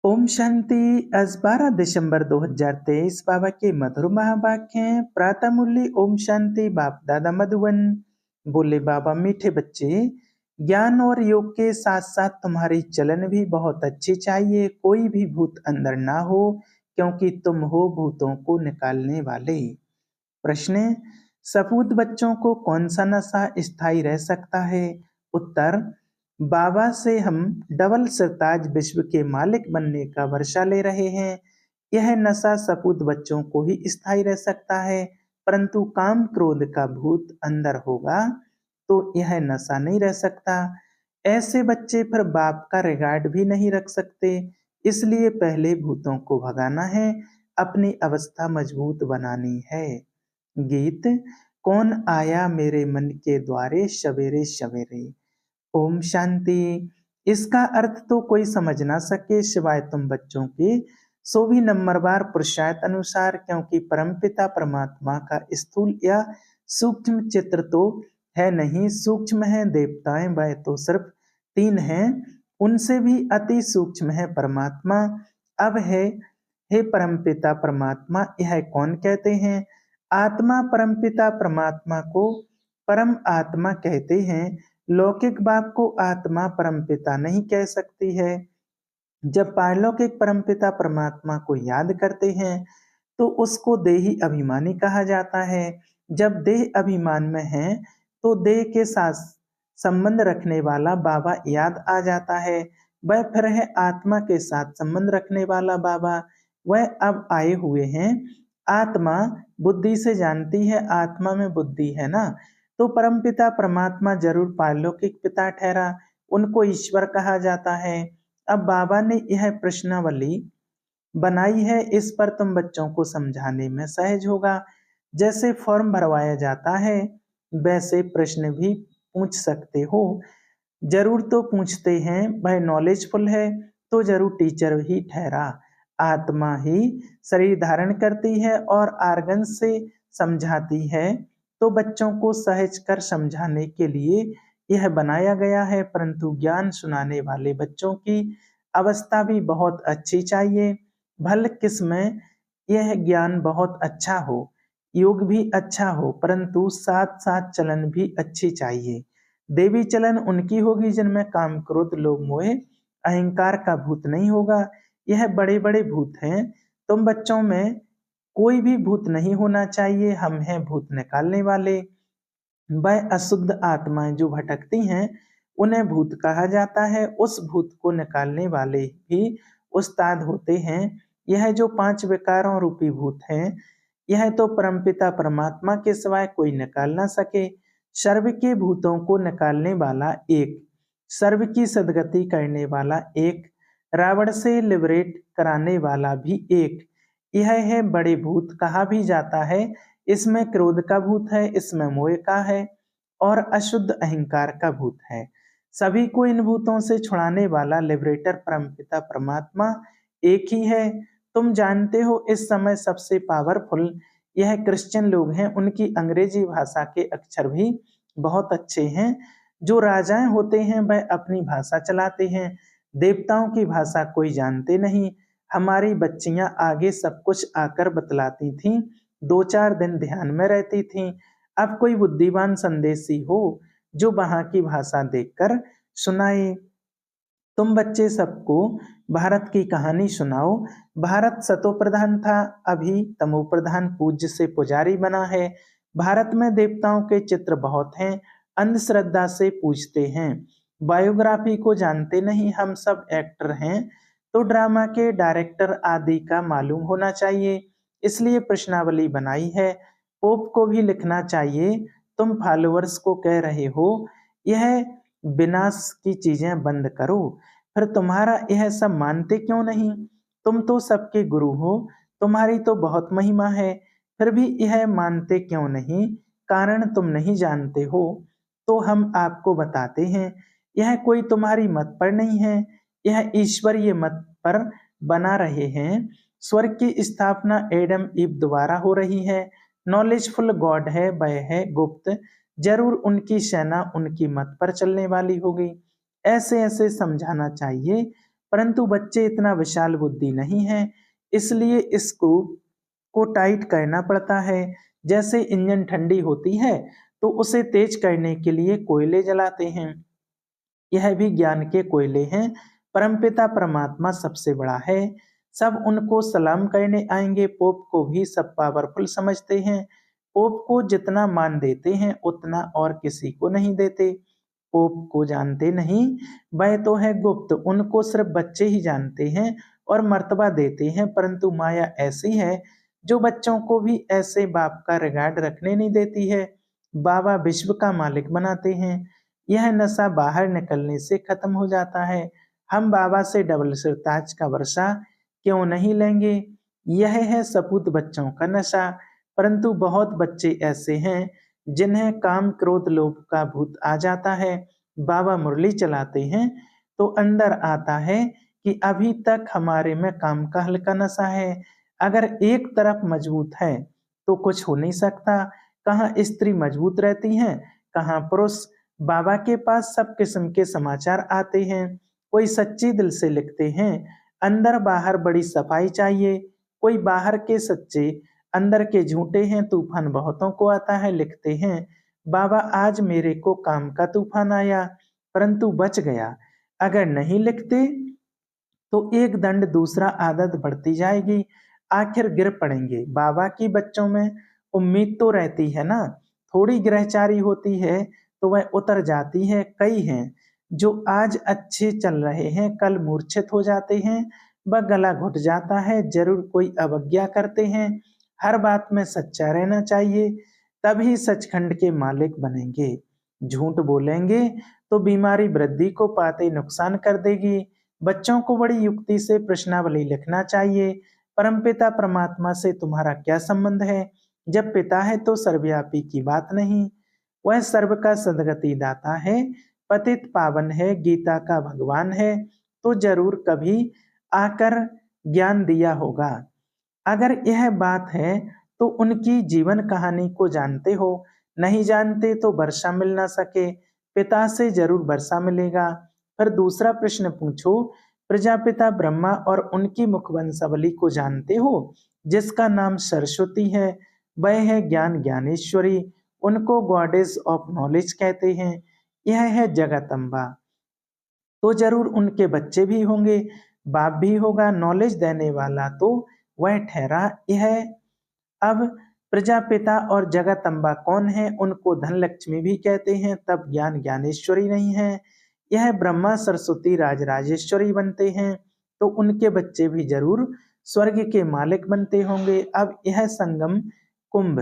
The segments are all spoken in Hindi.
ओम शांति। आज 12 दिसंबर 2023 बाबा के मधुर महावाक्य हैं। प्रातः मुरली ओम शांति। बाप दादा मधुबन। बोले बाबा, मीठे बच्चे, ज्ञान और योग के साथ साथ तुम्हारी चलन भी बहुत अच्छी चाहिए। कोई भी भूत अंदर ना हो, क्योंकि तुम हो भूतों को निकालने वाले। प्रश्न: सपूत बच्चों को कौन सा नशा स्थायी रह सकता है? उत्तर: बाबा से हम डबल सरताज विश्व के मालिक बनने का वर्षा ले रहे हैं। यह नशा सपूत बच्चों को ही स्थायी रह सकता है, परंतु काम क्रोध का भूत अंदर होगा तो यह नशा नहीं रह सकता। ऐसे बच्चे फिर बाप का रिगार्ड भी नहीं रख सकते। इसलिए पहले भूतों को भगाना है, अपनी अवस्था मजबूत बनानी है। गीत: कौन आया मेरे मन के द्वारे सवेरे सवेरे। ओम शांति। इसका अर्थ तो कोई समझ ना सके सिवाय तुम बच्चों के, सो भी नंबरवार पुरुषार्थ अनुसार, क्योंकि परमपिता परमात्मा का स्थूल या सूक्ष्म चित्र तो है नहीं। सूक्ष्म है देवताएं, वह तो सिर्फ 3 हैं, उनसे भी अति सूक्ष्म है परमात्मा। अब है, हे परमपिता परमात्मा, यह कौन कहते हैं? आत्मा परमपिता परमात्मा को परम आत्मा कहते हैं। लौकिक बाप को आत्मा परमपिता नहीं कह सकती है। जब पारलौकिक परमपिता परमात्मा को याद करते हैं तो उसको देही अभिमानी कहा जाता है। जब देह अभिमान में है तो देह के साथ संबंध रखने वाला बाबा याद आ जाता है। वह फिर है आत्मा के साथ संबंध रखने वाला बाबा। वह अब आए हुए हैं। आत्मा बुद्धि से जानती है, आत्मा में बुद्धि है ना, तो परमपिता परमात्मा जरूर पारलौकिक पिता ठहरा, उनको ईश्वर कहा जाता है। अब बाबा ने यह प्रश्नावली बनाई है, इस पर तुम बच्चों को समझाने में सहज होगा। जैसे फॉर्म भरवाया जाता है वैसे प्रश्न भी पूछ सकते हो। जरूर तो पूछते हैं, वह नॉलेजफुल है तो जरूर टीचर ही ठहरा। आत्मा ही शरीर धारण करती है और आर्गन से समझाती है, तो बच्चों को सहज कर समझाने के लिए यह बनाया गया है। परंतु ज्ञान सुनाने वाले बच्चों की अवस्था भी बहुत अच्छी चाहिए। भले किसमें यह ज्ञान बहुत अच्छा हो, योग भी अच्छा हो, परंतु साथ साथ चलन भी अच्छी चाहिए। देवी चलन उनकी होगी जिनमें काम क्रोध लोभ मोह अहंकार का भूत नहीं होगा। यह बड़े बड़े भूत हैं। तुम बच्चों में कोई भी भूत नहीं होना चाहिए। हम हैं भूत निकालने वाले। वह अशुद्ध आत्माएं जो भटकती हैं उन्हें भूत कहा जाता है। उस भूत को निकालने वाले भी उस्ताद होते हैं। यह जो 5 विकारों रूपी भूत हैं, यह तो परमपिता परमात्मा के सिवाय कोई निकाल ना सके। सर्व के भूतों को निकालने वाला एक, सर्व की सदगति करने वाला एक, रावण से लिबरेट कराने वाला भी एक। यह है बड़े भूत कहा भी जाता है। इसमें क्रोध का भूत है, इसमें मोह का है और अशुद्ध अहंकार का भूत है। सभी को इन भूतों से छुड़ाने वाला लिबरेटर परमपिता परमात्मा एक ही है। तुम जानते हो इस समय सबसे पावरफुल यह क्रिश्चियन लोग हैं। उनकी अंग्रेजी भाषा के अक्षर भी बहुत अच्छे हैं। जो राजाएं होते हैं वह अपनी भाषा चलाते हैं, देवताओं की भाषा कोई जानते नहीं। हमारी बच्चियां आगे सब कुछ आकर बतलाती थीं, 2-4 दिन ध्यान में रहती थीं। अब कोई बुद्धिमान संदेशी हो जो वहां की भाषा देखकर सुनाए। तुम बच्चे सबको भारत की कहानी सुनाओ। भारत सतो प्रधान था, अभी तमो प्रधान पूज्य से पुजारी बना है। भारत में देवताओं के चित्र बहुत हैं, अंधश्रद्धा से पूजते हैं। बायोग्राफी को जानते नहीं, हम सब एक्टर हैं तो ड्रामा के डायरेक्टर आदि का मालूम होना चाहिए, इसलिए प्रश्नावली बनाई है। पोप को भी लिखना चाहिए। तुम फॉलोअर्स को कह रहे हो यह विनाश की चीजें बंद करो, फिर तुम्हारा यह सब मानते क्यों नहीं? तुम तो सबके गुरु हो, तुम्हारी तो बहुत महिमा है, फिर भी यह मानते क्यों नहीं? कारण तुम नहीं जानते हो तो हम आपको बताते हैं। यह कोई तुम्हारी मत पर नहीं है, यह ईश्वरीय मत पर बना रहे हैं। स्वर्ग की स्थापना एडम ईव द्वारा हो रही है। नॉलेजफुल गॉड है, वह है गुप्त, जरूर उनकी सेना उनकी मत पर चलने वाली होगी। ऐसे ऐसे समझाना चाहिए। परंतु बच्चे इतना विशाल बुद्धि नहीं है, इसलिए इसको को टाइट करना पड़ता है। जैसे इंजन ठंडी होती है तो उसे तेज करने के लिए कोयले जलाते हैं, यह भी ज्ञान के कोयले हैं। परमपिता परमात्मा सबसे बड़ा है, सब उनको सलाम करने आएंगे। पोप को भी सब पावरफुल समझते हैं, पोप को जितना मान देते हैं उतना और किसी को नहीं देते। पोप को जानते नहीं, वह तो है गुप्त, उनको सिर्फ बच्चे ही जानते हैं और मर्तबा देते हैं। परंतु माया ऐसी है जो बच्चों को भी ऐसे बाप का रिगार्ड रखने नहीं देती है। बाबा विश्व का मालिक बनाते हैं, यह नशा बाहर निकलने से खत्म हो जाता है। हम बाबा से डबल सिरताज का वर्षा क्यों नहीं लेंगे, यह है सपूत बच्चों का नशा। परंतु बहुत बच्चे ऐसे हैं जिन्हें काम क्रोध लोभ का भूत आ जाता है। बाबा मुरली चलाते हैं तो अंदर आता है कि अभी तक हमारे में काम का हल्का नशा है। अगर एक तरफ मजबूत है तो कुछ हो नहीं सकता। कहाँ स्त्री मजबूत रहती हैं, कहाँ पुरुष। बाबा के पास सब किस्म के समाचार आते हैं, कोई सच्ची दिल से लिखते हैं, अंदर बाहर बड़ी सफाई चाहिए। कोई बाहर के सच्चे अंदर के झूठे हैं, तूफान बहुतों को आता है, लिखते हैं बाबा आज मेरे को काम का तूफान आया परंतु बच गया। अगर नहीं लिखते तो एक दंड दूसरा आदत बढ़ती जाएगी, आखिर गिर पड़ेंगे। बाबा की बच्चों में उम्मीद तो रहती है ना, थोड़ी ग्रहचारी होती है तो वह उतर जाती है। कई हैं जो आज अच्छे चल रहे हैं कल मूर्छित हो जाते हैं, वह गला घुट जाता है, जरूर कोई अवज्ञा करते हैं। हर बात में सच्चा रहना चाहिए, तभी सचखंड के मालिक बनेंगे। झूठ बोलेंगे तो बीमारी वृद्धि को पाते नुकसान कर देगी। बच्चों को बड़ी युक्ति से प्रश्नावली लिखना चाहिए। परमपिता परमात्मा से तुम्हारा क्या संबंध है? जब पिता है तो सर्वव्यापी की बात नहीं, वह सर्व का सदगति दाता है, पतित पावन है, गीता का भगवान है, तो जरूर कभी आकर ज्ञान दिया होगा। अगर यह बात है तो उनकी जीवन कहानी को जानते हो, नहीं जानते तो वर्षा मिल ना सके, पिता से जरूर वर्षा मिलेगा। फिर दूसरा प्रश्न पूछो, प्रजापिता ब्रह्मा और उनकी मुखवंशावली को जानते हो, जिसका नाम सरस्वती है, वह है ज्ञान ज्ञानेश्वरी, उनको गॉडेस ऑफ नॉलेज कहते हैं। यह है जगतम्बा, तो जरूर उनके बच्चे भी होंगे, बाप भी होगा, नॉलेज देने वाला तो वह ठहरा। यह अब प्रजापिता और जगतम्बा कौन है? उनको धन लक्ष्मी भी कहते हैं, तब ज्ञान ज्ञानेश्वरी नहीं है। यह ब्रह्मा सरस्वती राजराजेश्वरी बनते हैं, तो उनके बच्चे भी जरूर स्वर्ग के मालिक बनते होंगे। अब यह संगम कुंभ,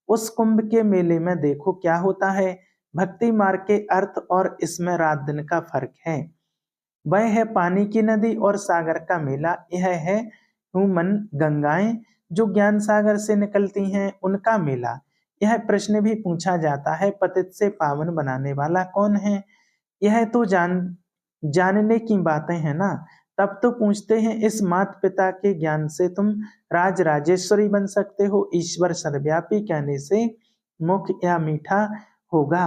उस कुंभ के मेले में देखो क्या होता है। भक्ति मार्ग के अर्थ और इसमें रात दिन का फर्क है। वह है पानी की नदी और सागर का मेला, यह है ह्यूमन गंगाएं जो ज्ञान सागर से निकलती हैं, उनका मेला। यह प्रश्न भी पूछा जाता है, पतित से पावन बनाने वाला कौन है? यह तो जानने की बातें हैं ना। तब तो पूछते हैं, इस माता पिता के ज्ञान से तुम राज राजेश्वरी बन सकते हो, ईश्वर सर्वव्यापी कहने से मुख या मीठा होगा।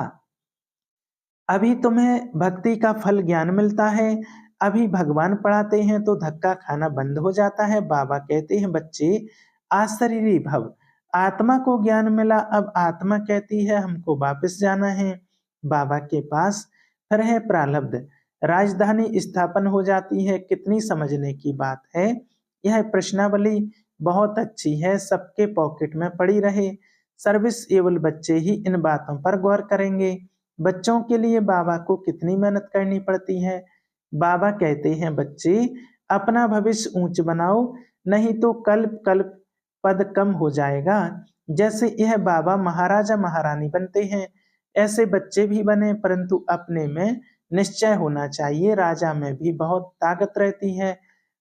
अभी तुम्हें भक्ति का फल ज्ञान मिलता है, अभी भगवान पढ़ाते हैं तो धक्का खाना बंद हो जाता है। बाबा कहते हैं बच्चे आशरीरी भव, आत्मा को ज्ञान मिला, अब आत्मा कहती है हमको वापस जाना है बाबा के पास। फिर है प्रारब्ध, राजधानी स्थापन हो जाती है। कितनी समझने की बात है। यह प्रश्नावली बहुत अच्छी है, सबके पॉकेट में पड़ी रहे। सर्विस एबल बच्चे ही इन बातों पर गौर करेंगे। बच्चों के लिए बाबा को कितनी मेहनत करनी पड़ती है। बाबा कहते हैं बच्चे अपना भविष्य ऊंच बनाओ, नहीं तो कल्प कल्प पद कम हो जाएगा। जैसे यह बाबा महाराजा महारानी बनते हैं, ऐसे बच्चे भी बने, परंतु अपने में निश्चय होना चाहिए। राजा में भी बहुत ताकत रहती है,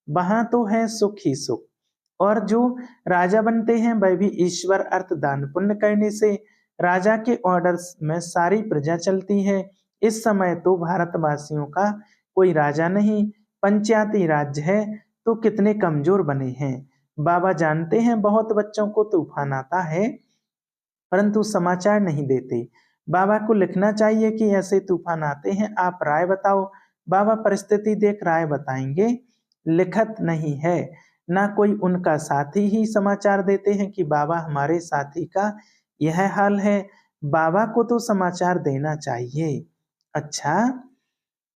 वहां तो है सुख ही सुख। और जो राजा बनते हैं वह भी ईश्वर अर्थ दान पुण्य करने से। राजा के ऑर्डर्स में सारी प्रजा चलती है। इस समय तो भारतवासियों का कोई राजा नहीं, पंचायती राज्य है, तो कितने कमजोर बने हैं। बाबा जानते हैं बहुत बच्चों को तूफान आता है, परंतु समाचार नहीं देते। बाबा को लिखना चाहिए कि ऐसे तूफान आते हैं, आप राय बताओ। बाबा परिस्थिति देख राय बताएंगे, लिखत नहीं है। ना कोई उनका साथी ही समाचार देते हैं कि बाबा हमारे साथी का यह हाल है। बाबा को तो समाचार देना चाहिए। अच्छा,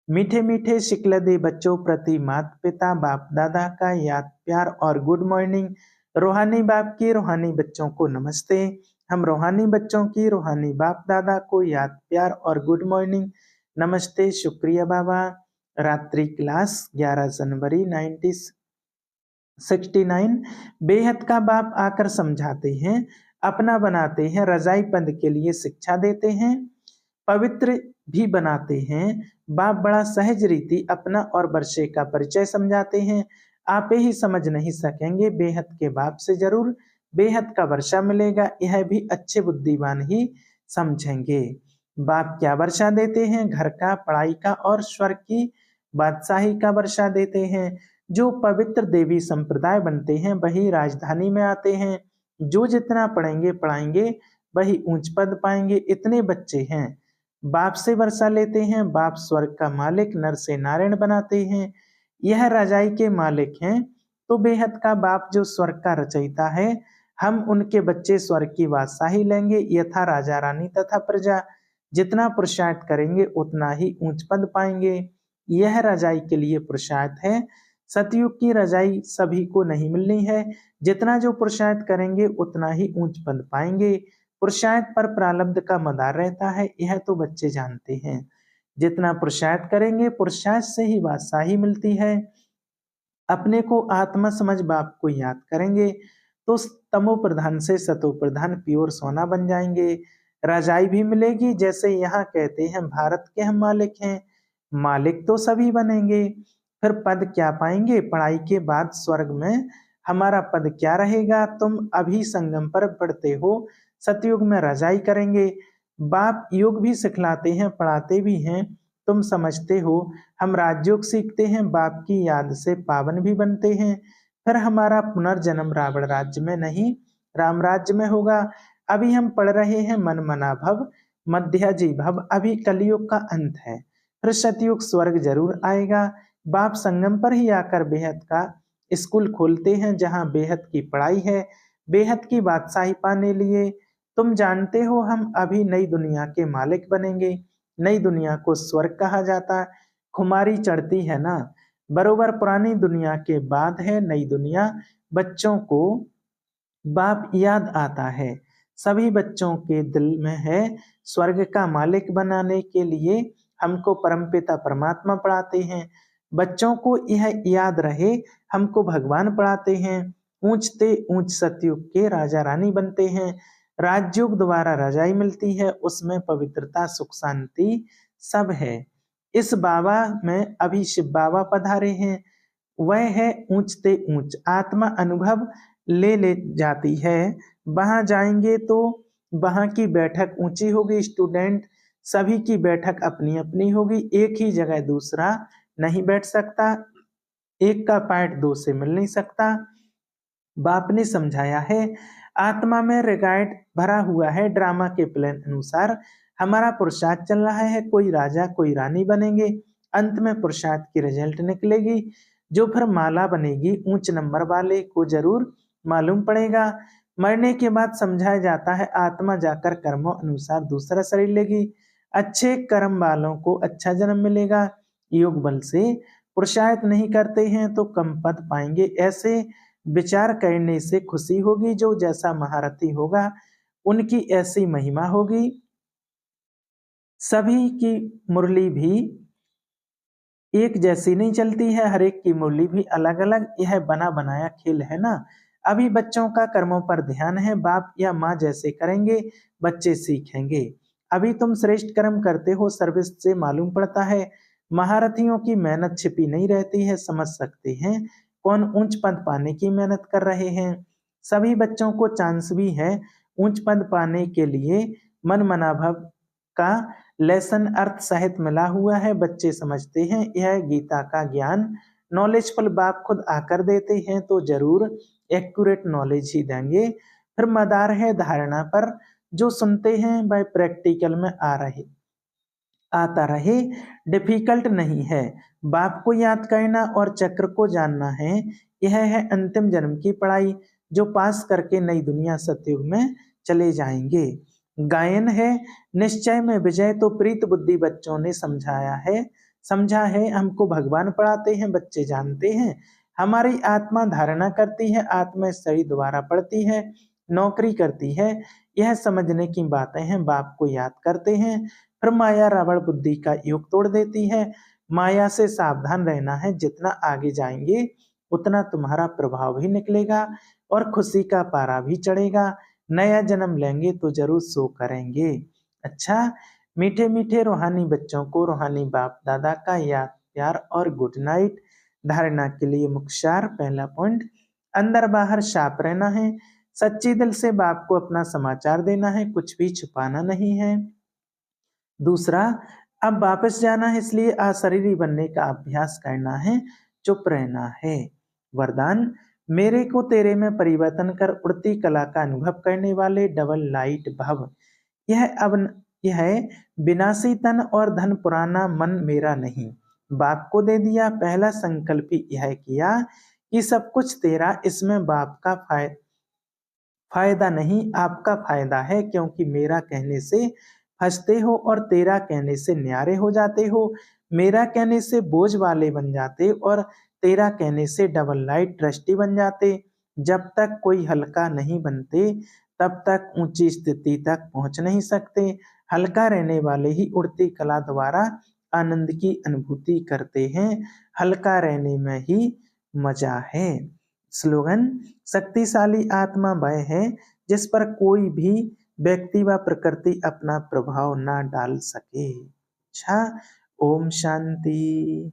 मीठे मीठे शिकलदे बच्चों प्रति माता पिता बाप दादा का याद प्यार और गुड मॉर्निंग। रूहानी बाप की रूहानी बच्चों को नमस्ते। हम रूहानी बच्चों की रूहानी बाप दादा को याद प्यार और गुड मॉर्निंग नमस्ते, शुक्रिया बाबा। रात्रि क्लास 11 जनवरी 1969। बेहद का बाप आकर समझाते हैं, अपना बनाते हैं, रजाई पद के लिए शिक्षा देते हैं, पवित्र भी बनाते हैं। बाप बड़ा सहज रीति अपना और वर्षे का परिचय समझाते हैं। आप ही समझ नहीं सकेंगे, बेहद के बाप से जरूर बेहद का वर्षा मिलेगा, यह भी अच्छे बुद्धिमान ही समझेंगे। बाप क्या वर्षा देते हैं? घर का, पढ़ाई का और स्वर्ग की बादशाही का वर्षा देते हैं। जो पवित्र देवी संप्रदाय बनते हैं वही राजधानी में आते हैं। जो जितना पढ़ेंगे पढ़ाएंगे वही ऊंच पद पाएंगे। इतने बच्चे हैं, बाप से वर्षा लेते हैं। बाप स्वर्ग का मालिक, नर से नारायण बनाते हैं। यह रजाई के मालिक हैं। तो बेहद का बाप जो स्वर्ग का रचयिता है, हम उनके बच्चे स्वर्ग की बादशाही लेंगे, यथा राजा रानी तथा प्रजा। जितना पुरुषार्थ करेंगे उतना ही ऊंच पद पाएंगे। यह रजाई के लिए पुरुषार्थ है। सतयुग की रजाई सभी को नहीं मिलनी है। जितना जो पुरुषार्थ करेंगे उतना ही ऊंच पद पाएंगे। पुरुषार्थ पर प्रारब्ध का मदार रहता है, यह तो बच्चे जानते हैं। जितना पुरुषार्थ करेंगे पुरुषार्थ से ही बादशाही मिलती है। अपने को आत्मा समझ बाप को याद करेंगे तो तमो प्रधान से सतो प्रधान प्योर सोना बन जाएंगे। रजाई भी मिलेगी, जैसे यहाँ कहते हैं भारत के हम मालिक हैं। मालिक तो सभी बनेंगे। फिर पद क्या पाएंगे? पढ़ाई के बाद स्वर्ग में हमारा पद क्या रहेगा? तुम अभी संगम पर पढ़ते हो, सतयुग में रजाई करेंगे। बाप योग भी सिखलाते हैं, पढ़ाते भी हैं, तुम समझते हो। हम राजयोग सीखते हैं, बाप की याद से पावन भी बनते हैं। फिर हमारा पुनर्जन्म रावण राज्य में नहीं, राम राज्य में होगा। अभी हम पढ़ रहे हैं मन मना भव मध्याजी भव, अभी कलयुग का अंत है। फिर सतयुग स्वर्ग जरूर आएगा। बाप संगम पर ही आकर बेहद का स्कूल खोलते हैं, जहाँ बेहद की पढ़ाई है, बेहद की बादशाही पाने लिए। तुम जानते हो हम अभी नई दुनिया के मालिक बनेंगे। नई दुनिया को स्वर्ग कहा जाता है। खुमारी चढ़ती है ना, बरोबर पुरानी दुनिया के बाद है नई दुनिया। बच्चों को बाप याद आता है। सभी बच्चों के दिल में है स्वर्ग का मालिक बनाने के लिए हमको परमपिता परमात्मा पढ़ाते हैं। बच्चों को यह याद रहे, हमको भगवान पढ़ाते हैं। ऊंचते ऊंच सतयुग के राजा रानी बनते हैं। राजयोग द्वारा रजाई मिलती है, उसमें पवित्रता सुख शांति सब है। इस बाबा में अभी शिव बाबा पधारे हैं। वह है ऊंचते ऊंच, आत्मा अनुभव ले ले जाती है। वहां जाएंगे तो वहां की बैठक ऊंची होगी। स्टूडेंट सभी की बैठक अपनी अपनी होगी, एक ही जगह दूसरा नहीं बैठ सकता, एक का पार्ट दो से मिल नहीं सकता। बाप ने समझाया है, आत्मा में रिगार्ड भरा हुआ है। ड्रामा के प्लान अनुसार हमारा पुरुषार्थ चल रहा है, कोई राजा कोई रानी बनेंगे। अंत में पुरुषार्थ की रिजल्ट निकलेगी, जो फिर माला बनेगी ऊंच नंबर वाले को जरूर मालूम पड़ेगा। मरने के बाद समझाया जाता है, आत्मा जाकर कर्मों अनुसार दूसरा शरीर लेगी। अच्छे कर्म वालों को अच्छा जन्म मिलेगा। योग बल से पुरुषार्थ नहीं करते हैं तो कम पद पाएंगे। ऐसे विचार करने से खुशी होगी, जो जैसा महारथी होगा उनकी ऐसी महिमा होगी। सभी की मुरली भी एक जैसी नहीं चलती है, हर एक की मुरली भी अलग अलग। यह बना बनाया खेल है ना। अभी बच्चों का कर्मों पर ध्यान है, बाप या माँ जैसे करेंगे बच्चे सीखेंगे। अभी तुम श्रेष्ठ कर्म करते हो, सर्विस से मालूम पड़ता है। महारथियों की मेहनत छिपी नहीं रहती है, समझ सकते हैं कौन ऊंच पद पाने की मेहनत कर रहे हैं। सभी बच्चों को चांस भी है ऊंच पद पाने के लिए। मन मनाभव का लेसन अर्थ सहित मिला हुआ है, बच्चे समझते हैं। यह गीता का ज्ञान नॉलेजफुल बाप खुद आकर देते हैं तो जरूर एक्यूरेट नॉलेज ही देंगे। फिर मदार है धारणा पर, जो सुनते हैं वह प्रैक्टिकल में आ आता रहे, डिफिकल्ट नहीं है। बाप को याद करना और चक्र को जानना है, यह है अंतिम जन्म की पढ़ाई, जो पास करके नई दुनिया सतयुग में चले जाएंगे। गायन है, निश्चय में विजय तो प्रीत बुद्धि बच्चों ने समझा है। हमको भगवान पढ़ाते हैं, बच्चे जानते हैं। हमारी आत्मा धारणा करती है, आत्मा शरीर द्वारा पढ़ती है, नौकरी करती है। यह समझने की बातें हैं, बाप को याद करते हैं। फिर माया रावण बुद्धि का युग तोड़ देती है। माया से सावधान रहना है, जितना आगे जाएंगे उतना तुम्हारा प्रभाव भी निकलेगा और खुशी का पारा भी चढ़ेगा। नया जन्म लेंगे तो जरूर सो करेंगे। अच्छा, मीठे मीठे रूहानी बच्चों को रूहानी बाप दादा का याद प्यार और गुड नाइट। धारणा के लिए मुख्य पहला पॉइंट, अंदर बाहर साफ रहना है, सच्ची दिल से बाप को अपना समाचार देना है, कुछ भी छुपाना नहीं है। दूसरा, अब वापस जाना है, इसलिए अशरीरी बनने का अभ्यास करना है, चुप रहना है। वरदान, मेरे को तेरे में परिवर्तन कर उड़ती कला का अनुभव करने वाले डबल लाइट भव। यह विनाशी तन और धन पुराना मन मेरा नहीं। बाप को दे दिया। पहला संकल्प ही यह किया कि सब कुछ तेरा, इसमें बाप का फायदा नहीं, आपका फायदा है, क्योंकि मेरा कहने से फंसते हो और तेरा कहने से न्यारे हो जाते हो। मेरा कहने से बोझ वाले बन जाते और तेरा कहने से डबल लाइट ट्रस्टी बन जाते। जब तक कोई हल्का नहीं बनते तब तक ऊंची स्थिति तक पहुंच नहीं सकते। हल्का रहने वाले ही उड़ती कला द्वारा आनंद की अनुभूति करते हैं। हल्का रहने में ही मजा है। स्लोगन, शक्तिशाली आत्मा वह है जिस पर कोई भी व्यक्ति व प्रकृति अपना प्रभाव ना डाल सके। अच्छा, ओम शांति।